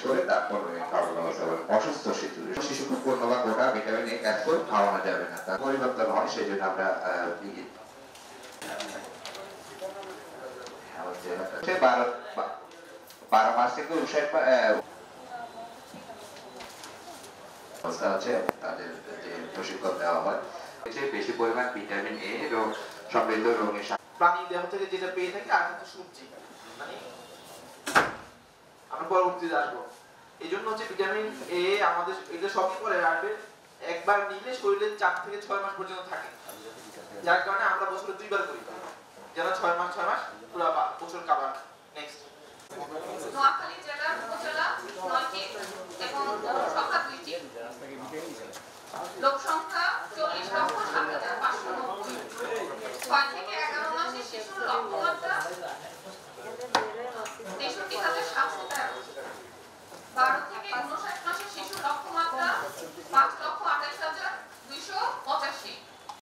করে তারপর খাওয়ানো যাবে। অসুস্থ শিশুকে পূর্ণ বা গোটা ভিটামিন এ ক্যাপসুল খাওয়ানো যাবে না, তার পরিবর্তন হয়, সেই জন্য আমরা 12 মাস থেকে 59 অবস্থা আছে তাদের যে প্রশিক্ষণ দেওয়া হয়, বেশি পরিমাণ ভিটামিন এ এবং সমৃদ্ধ রঙের প্রাণী দেহ থেকে যেটা পেয়ে থাকি আর হচ্ছে সবজি, মানে আমরা পরবর্তীতে আসবো। এই জন্য হচ্ছে ভিটামিন এ আমাদের এটা সবই পরে আসবে, একবার নিলে শরীরে 4 থেকে 6 মাস পর্যন্ত থাকে, যার কারণে আমরা বছরে 2 বার করি, যারা 6 মাস পুরো বছর কাবার। নেক্সট নোয়াখালী জেলার উপজেলা